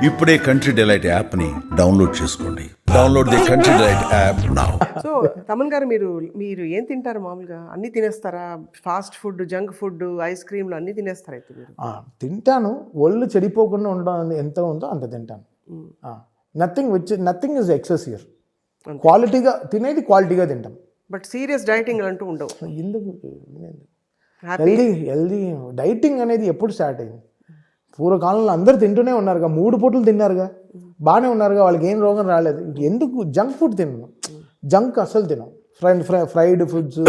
ఇప్పుడే Country Delight యాప్ని download చేసుకోండి. Download the Country Delight app now. So Thaman garu, మీరు ఏం తింటారు మామూలుగా? అన్ని తినేస్తారా? Fast food, junk food, ice క్రీమ్లు అన్ని తినేస్తారా అయితే మీరు? తింటాను. ఒళ్ళు చెడిపోకుండా ఉండడం ఎంత ఉందో అంత తింటాను. Nothing is excess here. క్వాలిటీగా తినేది క్వాలిటీగా తింటాం. బట్ సీరియస్ డైటింగ్ అంటూ ఉండవు. ఎందుకు హెల్దీ డైటింగ్ అనేది ఎప్పుడు స్టార్ట్ అయింది? పూర్వకాలంలో అందరూ తింటూనే ఉన్నారుగా, 3 పూటలు తిన్నారుగా, బాగానే ఉన్నారుగా, వాళ్ళకి ఏం రోగం రాలేదు. ఎందుకు జంక్ ఫుడ్ తిన్నాను? జంక్ అసలు తిన్నాం. ఫ్రైడ్ ఫుడ్స్,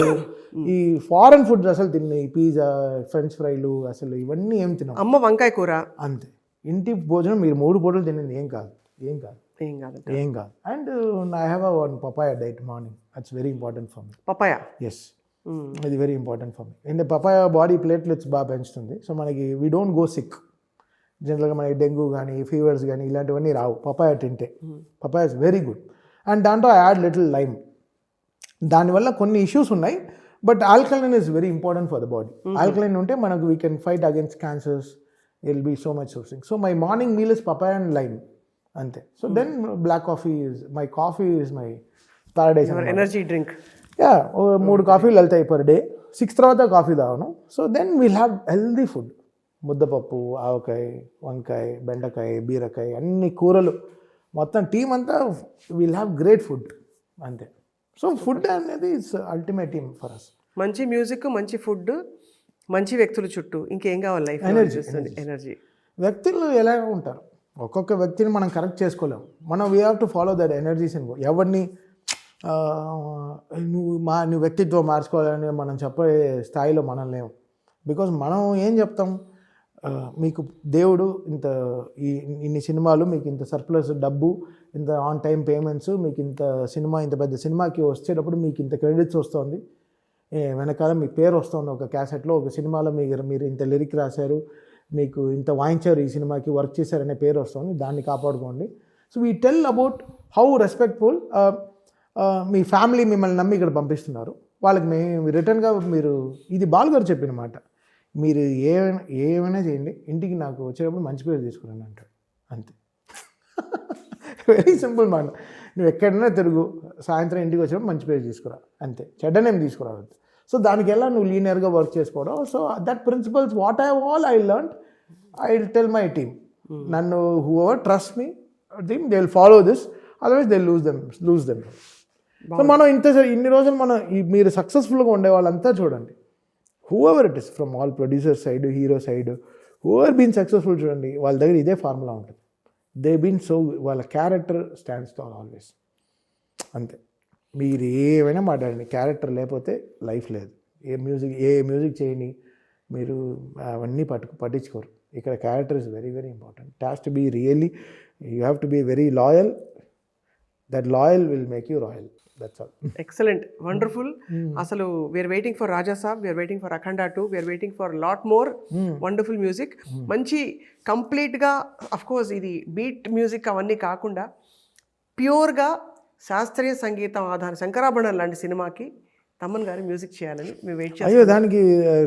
ఈ ఫారెన్ ఫుడ్స్ అసలు తిన్నాయి. పిజ్జా, ఫ్రెంచ్ ఫ్రైలు, అసలు ఇవన్నీ ఏం తిన్నాం. అమ్మ వంకాయ కూర అంతే. ఇంటి భోజనం మీరు 3 పూటలు తినేది ఏం కాదు. And I have one papaya diet morning. That's very important for me. Papaya? Yes, ఇది very important for me. And papaya body platelets బాగా పెంచుతుంది. సో మనకి వీ డోంట్ గో సిక్. జనరల్గా మనకి డెంగ్యూ కానీ ఫీవర్స్ కానీ ఇలాంటివన్నీ రావు పపాయ తింటే. Papaya is very good. And దాంట్లో ఐ యాడ్ లిటిల్ లైమ్. దానివల్ల కొన్ని ఇష్యూస్ ఉన్నాయి, but alkaline is very important for the body. Alkaline ఉంటే మనకు we can fight against cancers. Will be so much sourcing. So my morning meal is papaya and lime అంతే. So then black coffee is my my paradise energy drink. 3 కాఫీలు వెళ్తాయి per day. 6 తర్వాత coffee తాగను. So then we'll have healthy food. ముద్దపప్పు, ఆవకాయ, వంకాయ, బెండకాయ, బీరకాయ, అన్ని కూరలు, మొత్తం టీమ్ అంతా వీల్ హ్యావ్ గ్రేట్ ఫుడ్ అంతే. సో ఫుడ్ అనేది it's ultimate team for us. మంచి మ్యూజిక్, మంచి ఫుడ్, మంచి వ్యక్తుల చుట్టూ ఇంకేం కావాలి లైఫ్? ఎనర్జీ. వ్యక్తులు ఎలా ఉంటారు, ఒక్కొక్క వ్యక్తిని మనం కరెక్ట్ చేసుకోలేము. మనం we have to follow that energies and ఎవరిని నువ్వు వ్యక్తిత్వం మార్చుకోవాలని మనం చెప్పే స్థాయిలో మనం లేము. బికాజ్ మనం ఏం చెప్తాం, మీకు దేవుడు ఇన్ని సినిమాలు, మీకు ఇంత సర్ప్లస్ డబ్బు, ఇంత ఆన్ టైం పేమెంట్స్, మీకు ఇంత పెద్ద సినిమాకి వచ్చేటప్పుడు మీకు ఇంత క్రెడిట్స్ వస్తుంది, వెనకాల మీ పేరు వస్తుంది, ఒక క్యాసెట్లో ఒక సినిమాలో మీరు ఇంత లిరిక్ రాశారు, మీకు ఇంత వాయించారు, ఈ సినిమాకి వర్క్ చేశారనే పేరు వస్తుంది, దాన్ని కాపాడుకోండి. So we tell about how respectful me family మిమ్మల్ని నమ్మి ఇక్కడ పంపిస్తున్నారు, వాళ్ళకి రిటర్న్గా మీరు, ఇది బాలుగారు చెప్పిన మాట, మీరు ఏమైనా చేయండి, ఇంటికి నాకు వచ్చేటప్పుడు మంచి పేరు తీసుకురండి అంటాడు అంతే. వెరీ సింపుల్ మాట. నువ్వు ఎక్కడైనా తిరుగు, సాయంత్రం ఇంటికి వచ్చేటప్పుడు మంచి పేరు తీసుకురా అంతే, చెడ్డనేం తీసుకురావద్దు. సో దానికి ఎలా నువ్వు లీనియర్గా వర్క్ చేసుకోవడం. So that principles what I learned, I will tell my team. నన్ను whoever trust me team, they will follow this, otherwise they lose them. So మనం ఇన్ని రోజులు మీరు సక్సెస్ఫుల్గా ఉండే వాళ్ళంతా చూడండి, whoever it is, from all producer side, hero side, whoever been successful చూడండి, వాళ్ళ దగ్గర ఇదే ఫార్ములా ఉంటుంది. దే బీన్ సో, వాళ్ళ క్యారెక్టర్ స్టాండ్స్ టాల్ ఆల్వేస్ అంతే. మీరు ఏమైనా మాట్లాడండి, క్యారెక్టర్ లేకపోతే లైఫ్ లేదు. ఏ మ్యూజిక్ చేయండి, మీరు అవన్నీ పట్టించుకోరు. ఇక్కడ character is very very important. It has to be really, you have to be very loyal. That loyal will make you royal. That's all. Excellent, wonderful. Asalu we are waiting for Raja Saab, we are waiting for Akhanda 2, we are waiting for lot more wonderful music. Manchi complete ga, of course idi beat music avanni kaakunda pure ga శాస్త్రీయ సంగీతం ఆధార శంకరాభరణం లాంటి సినిమాకి తమన్ గారు music చేయాలని మేము wait చేస్తాం. అయ్యో, దానికి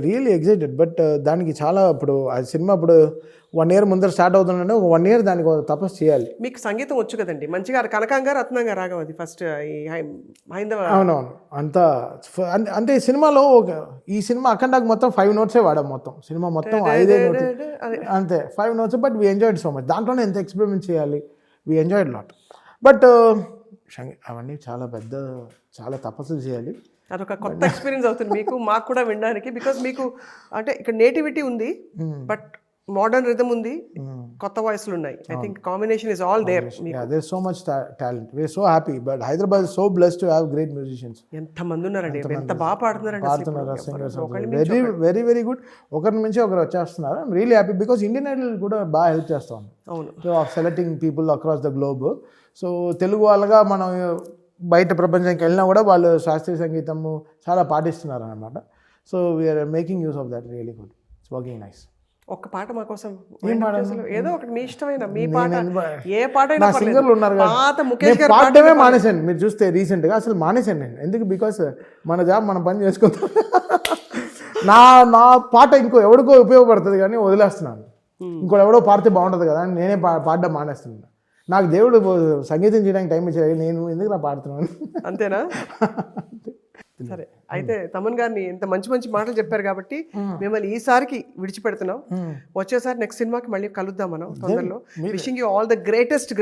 రియల్లీ ఎక్సైటెడ్. బట్ దానికి చాలా ఇప్పుడు ఆ సినిమా ఇప్పుడు 1 year ముందర స్టార్ట్ అవుతుందంటే 1 year దానికి తపస్సు చేయాలి. మీకు సంగీతం వచ్చు కదండి మంచిగా, కనకంగా రత్నంగా రాగం అది ఫస్ట్ హైందవ. అవునవును, అంతా అంటే సినిమాలో ఈ సినిమా అఖండాకి మొత్తం 5 notes వాడాం. మొత్తం సినిమా మొత్తం 5 notes అంతే, 5 notes. But we enjoyed so much. దాంట్లోనే ఎంత ఎక్స్పెరిమెంట్ చేయాలి, వీ ఎంజాయ్డ్ లాట్. బట్ అవన్నీ చాలా తపస్సులు చేయాలి. అదొక కొత్త ఎక్స్పీరియన్స్ అవుతుంది మీకు, మాకు కూడా వినడానికి. బికాస్ మీకు అంటే ఇక్కడ నేటివిటీ ఉంది, బట్ మోడర్న్ రిథమ్ ఉంది, కొత్త వాయిస్లు ఉన్నాయి. I think combination is all there. There so much talent. We are so happy. But Hyderabad is so blessed to have great musicians. ఎంత మంది ఉన్నారండి, ఎంత బాగా పాడుతున్నారండి. Very very very good. ఒకరి నుంచి ఒకరు వచ్చేస్తున్నారు. I'm really happy because Indian Idol కూడా బాగా హెల్ప్ చేస్తా ఉంది. అవును, selecting people across the globe. So Telugu వాళ్ళగా మనం బయట ప్రపంచానికి వెళ్ళినా కూడా వాళ్ళు శాస్త్రీయ సంగీతము చాలా పాటిస్తున్నారు అనమాట. So we are making use of that. Really good. It's working nice. ఒక్క పాట మా కోసం, ఏదో ఒకటి మీ ఇష్టమైన మీ పాట, ఏ పాట అయినా. సింగర్లు ఉన్నారు పాడటమే మానేశాను. మీరు చూస్తే రీసెంట్గా అసలు మానేశాను నేను. ఎందుకు? బికాస్ మన జాబ్ మనం పని చేసుకుంటాం. నా పాట ఇంకో ఎవరికో ఉపయోగపడుతుంది కానీ వదిలేస్తున్నాను. ఇంకోటి ఎవడో పాడితే బాగుంటుంది కదా అని నేనే పాడడం మానేస్తున్నాను. నాకు దేవుడు సంగీతం చేయడానికి టైం ఇచ్చాడు, నేను ఎందుకు నా పాడుతున్నాను. అంతేనా? సరే, అయితే తమన్ గారిని ఇంత మంచి మంచి మాటలు చెప్పారు కాబట్టి మిమ్మల్ని ఈసారికి విడిచిపెడుతున్నాం. వచ్చేసారి నెక్స్ట్ సినిమాకి మళ్ళీ కలుద్దాం మనం తొందరలో. Wishing you all the greatest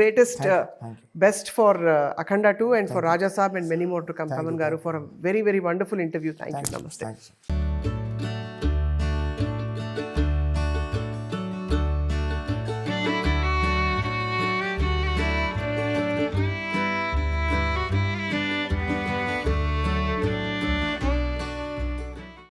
best for Akhanda 2 and for Raja Saab and many more to come. Thaman garu, for a very very wonderful interview. Thank you. నమస్తే.